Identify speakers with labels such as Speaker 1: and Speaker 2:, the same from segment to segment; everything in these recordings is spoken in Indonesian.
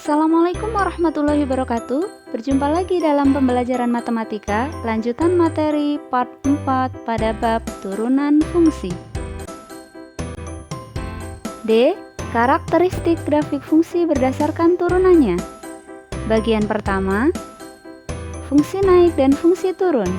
Speaker 1: Assalamualaikum warahmatullahi wabarakatuh. Berjumpa lagi dalam pembelajaran matematika, lanjutan materi part 4 pada bab turunan fungsi. D. Karakteristik grafik fungsi berdasarkan turunannya. Bagian pertama, fungsi naik dan fungsi turun.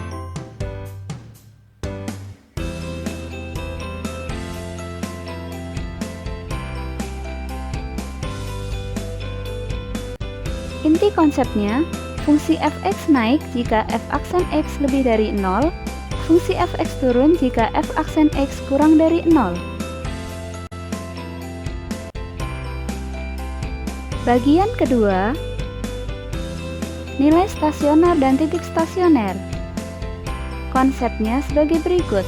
Speaker 1: Inti konsepnya, fungsi f(x) naik jika f aksen x lebih dari 0, fungsi f(x) turun jika f aksen x kurang dari 0. Bagian kedua, nilai stasioner dan titik stasioner. Konsepnya sebagai berikut.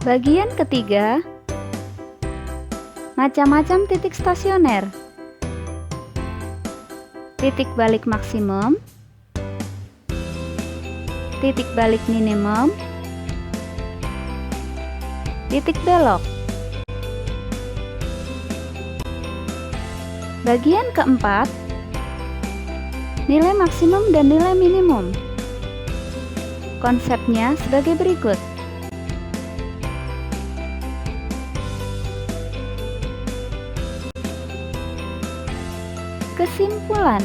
Speaker 1: Bagian ketiga, macam-macam titik stasioner. Titik balik maksimum, titik balik minimum, titik belok. Bagian keempat, nilai maksimum dan nilai minimum. Konsepnya sebagai berikut. Kesimpulan.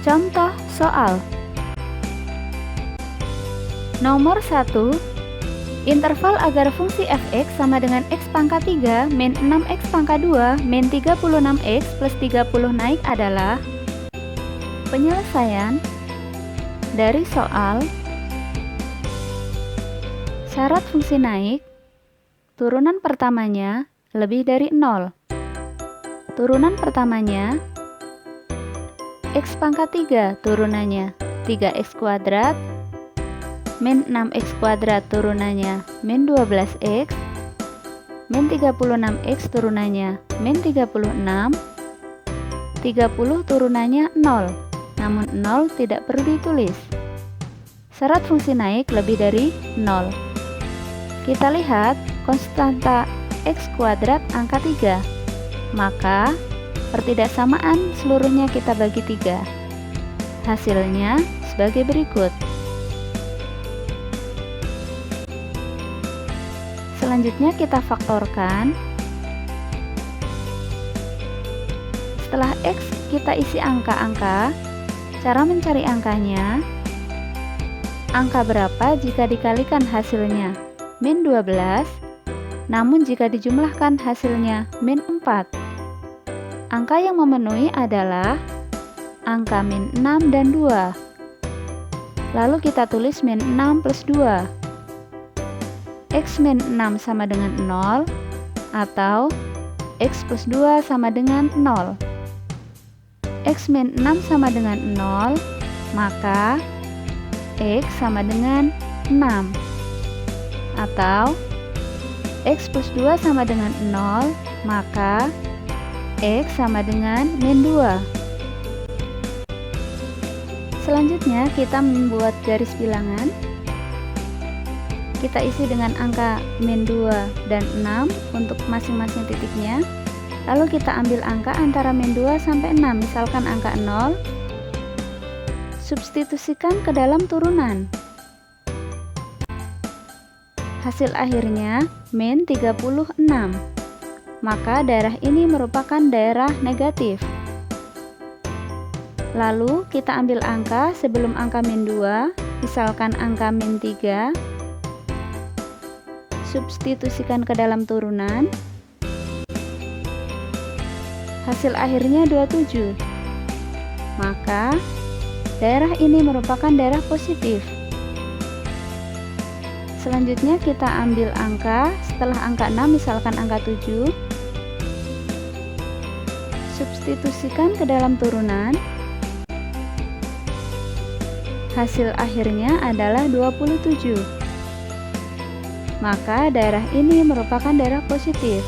Speaker 1: Contoh soal. Nomor 1. Interval agar fungsi f(x) sama dengan x pangkat 3 min 6x pangkat 2 min 36x plus 30 naik adalah. Penyelesaian dari soal. Syarat fungsi naik, turunan pertamanya lebih dari 0. Turunan pertamanya x pangkat 3 turunannya 3x kuadrat min 6x kuadrat turunannya min 12x min 36x turunannya min 36, 30 turunannya 0, namun 0 tidak perlu ditulis. Syarat fungsi naik lebih dari 0. Kita lihat konstanta x kuadrat angka 3, maka pertidaksamaan seluruhnya kita bagi 3. Hasilnya sebagai berikut. Selanjutnya kita faktorkan. Setelah x kita isi angka-angka. Cara mencari angkanya, angka berapa jika dikalikan hasilnya min 12, namun jika dijumlahkan hasilnya min 4. Angka yang memenuhi adalah angka min 6 dan 2. Lalu kita tulis min 6 plus 2. X min 6 sama dengan 0, atau X plus 2 sama dengan 0. X min 6 sama dengan 0, maka X sama dengan 6. Atau X plus 2 sama dengan 0, maka X sama dengan min 2. Selanjutnya kita membuat garis bilangan. Kita isi dengan angka min 2 dan 6 untuk masing-masing titiknya. Lalu kita ambil angka antara min 2 sampai 6, misalkan angka 0. Substitusikan ke dalam turunan. Hasil akhirnya min 36. Maka daerah ini merupakan daerah negatif. Lalu kita ambil angka sebelum angka min 2, misalkan angka min 3. substitusikan ke dalam turunan. Hasil akhirnya 27. Maka daerah ini merupakan daerah positif. Selanjutnya kita ambil angka, setelah angka 6 misalkan angka 7. Substitusikan ke dalam turunan. Hasil akhirnya adalah 27. Maka daerah ini merupakan daerah positif.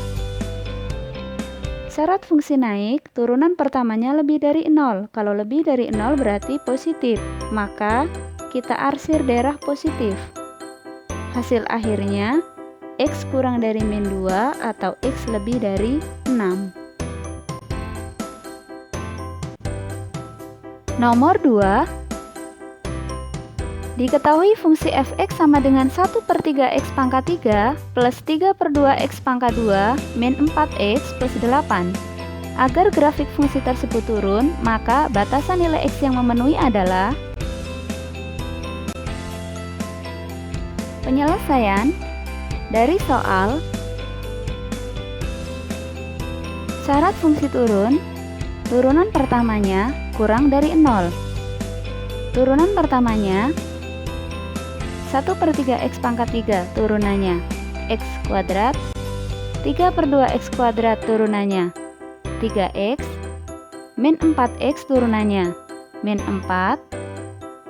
Speaker 1: Syarat fungsi naik, turunan pertamanya lebih dari 0. Kalau lebih dari 0 berarti positif. Maka kita arsir daerah positif. Hasil akhirnya X kurang dari min 2 atau X lebih dari 6. Nomor 2. Diketahui fungsi fx sama dengan 1/3 x pangkat 3 plus 3/2 x pangkat 2 min 4x plus 8. Agar grafik fungsi tersebut turun, maka batasan nilai x yang memenuhi adalah penyelesaian dari soal. Syarat fungsi turun, turunan pertamanya kurang dari 0. Turunan pertamanya 1/3 x pangkat 3 turunannya x kuadrat, 3/2 x kuadrat turunannya 3x, min 4x turunannya min 4,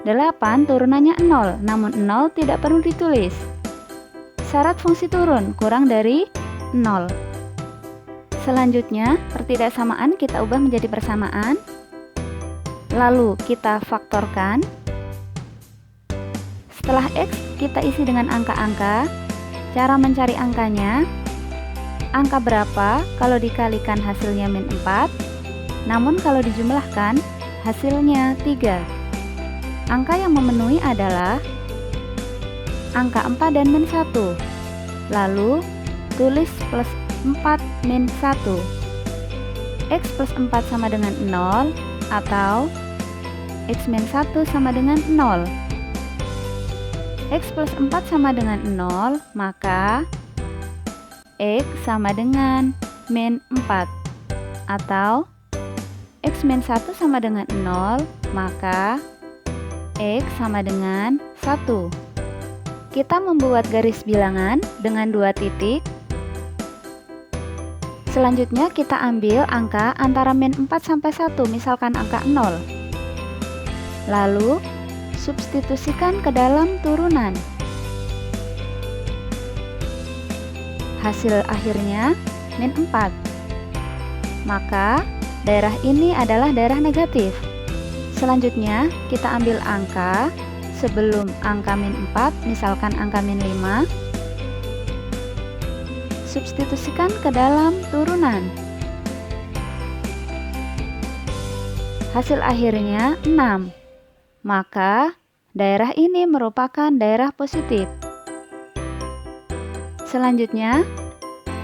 Speaker 1: 8 turunannya 0, namun 0 tidak perlu ditulis. Syarat fungsi turun kurang dari 0. Selanjutnya, pertidaksamaan kita ubah menjadi persamaan. Lalu kita faktorkan. Setelah X kita isi dengan angka-angka. Cara mencari angkanya, angka berapa kalau dikalikan hasilnya min 4, namun kalau dijumlahkan hasilnya 3. Angka yang memenuhi adalah angka 4 dan min 1. Lalu tulis plus 4 min 1. X plus 4 sama dengan 0 atau X min 1 sama dengan 0. X plus 4 sama dengan 0, maka X sama dengan min 4. Atau X min 1 sama dengan 0, maka X sama dengan 1. Kita membuat garis bilangan dengan 2 titik. Selanjutnya kita ambil angka antara min 4 sampai 1, misalkan angka 0. Lalu substitusikan ke dalam turunan. Hasil akhirnya min 4. Maka daerah ini adalah daerah negatif. Selanjutnya kita ambil angka sebelum angka min 4, misalkan angka min 5. Substitusikan ke dalam turunan. Hasil akhirnya 6. Maka daerah ini merupakan daerah positif. Selanjutnya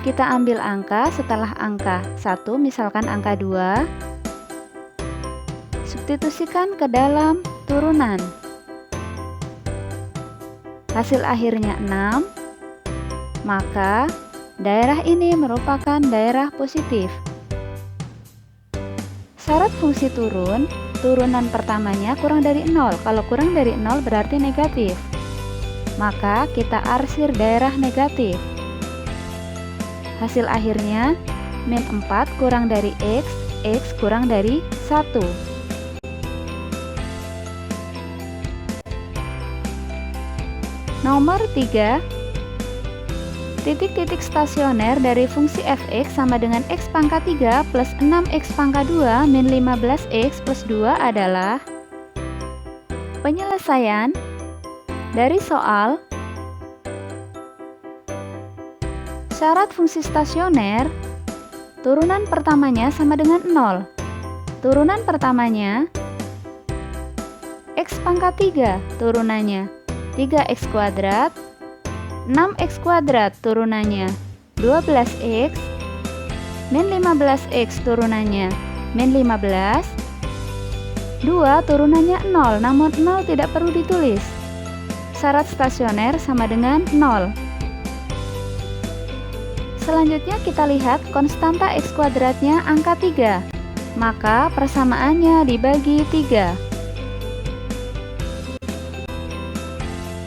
Speaker 1: kita ambil angka setelah angka 1, misalkan angka 2. Substitusikan ke dalam turunan. Hasil akhirnya 6. Maka daerah ini merupakan daerah positif. Syarat fungsi turun, turunan pertamanya kurang dari 0. Kalau kurang dari 0 berarti negatif. Maka kita arsir daerah negatif. Hasil akhirnya min 4 kurang dari X, X kurang dari 1. Nomor 3. Titik-titik stasioner dari fungsi fx sama dengan x pangkat 3 plus 6x pangkat 2 min 15x plus 2 adalah penyelesaian dari soal. Syarat fungsi stasioner, turunan pertamanya sama dengan 0. Turunan pertamanya x pangkat 3, turunannya 3x kuadrat, 6x kuadrat turunannya 12x, min 15x turunannya min 15, 2 turunannya 0, namun 0 tidak perlu ditulis. Syarat stasioner sama dengan 0. Selanjutnya kita lihat konstanta X kuadratnya angka 3. Maka persamaannya dibagi 3.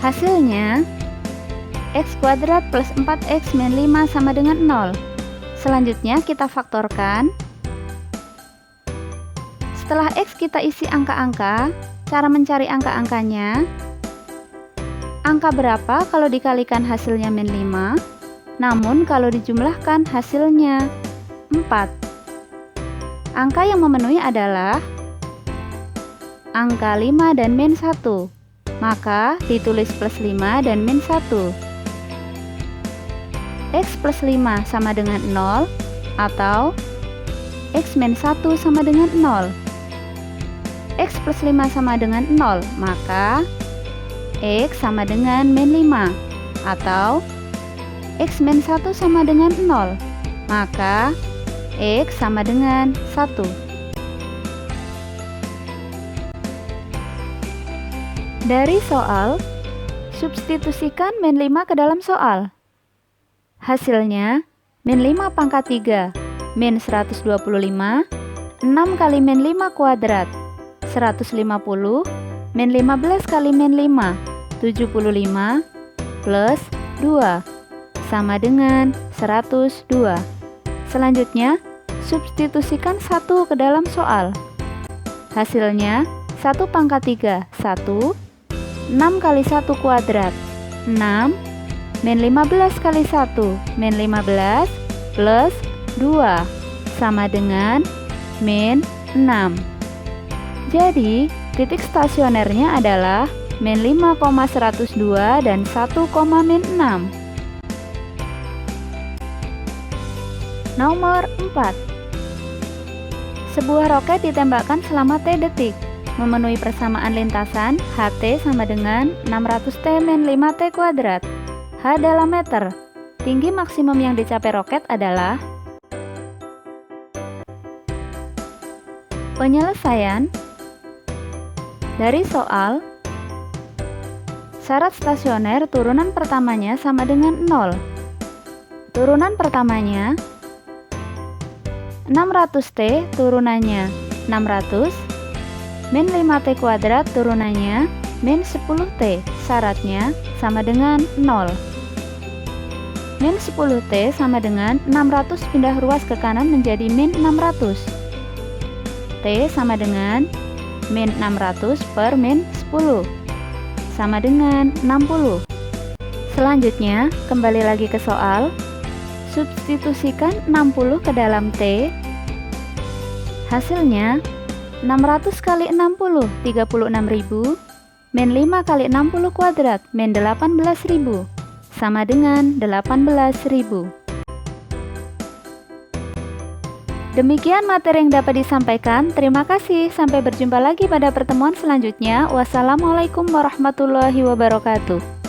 Speaker 1: Hasilnya X kuadrat plus 4X min 5 sama dengan 0. Selanjutnya kita faktorkan. Setelah X kita isi angka-angka, cara mencari angka-angkanya. Angka berapa kalau dikalikan hasilnya min 5? Namun kalau dijumlahkan hasilnya 4. Angka yang memenuhi adalah angka 5 dan min 1. Maka ditulis plus 5 dan min 1. X plus 5 sama dengan 0 atau X min 1 sama dengan 0. X plus 5 sama dengan 0, maka X sama dengan min 5 atau X min 1 sama dengan 0, maka X sama dengan 1. Dari soal, substitusikan min 5 ke dalam soal. Hasilnya, min 5 pangkat 3, min 125, 6 kali min 5 kuadrat, 150, min 15 kali min 5, 75, plus 2, sama dengan 102. Selanjutnya, substitusikan 1 ke dalam soal. Hasilnya, 1 pangkat 3, 1, 6 kali 1 kuadrat, 6, min 15 kali 1, min 15, plus 2, sama dengan min 6. Jadi, titik stasionernya adalah min 5,102 dan 1, min 6. Nomor 4. Sebuah roket ditembakkan selama T detik. Memenuhi persamaan lintasan, HT sama dengan 600T min 5T kuadrat. H dalam meter. Tinggi maksimum yang dicapai roket adalah. Penyelesaian. Dari soal, syarat stasioner turunan pertamanya sama dengan 0. Turunan pertamanya 600T, turunannya 600, min 5T kuadrat turunannya min 10T, syaratnya sama dengan 0. Min 10T sama dengan 600 pindah ruas ke kanan menjadi min 600. T sama dengan min 600 per min 10, sama dengan 60. Selanjutnya, kembali lagi ke soal. Substitusikan 60 ke dalam T. Hasilnya 600 kali 60, 36.000, min 5 kali 60 kuadrat, min 18.000, sama dengan 18.000. Demikian materi yang dapat disampaikan. Terima kasih. Sampai berjumpa lagi pada pertemuan selanjutnya. Wassalamualaikum warahmatullahi wabarakatuh.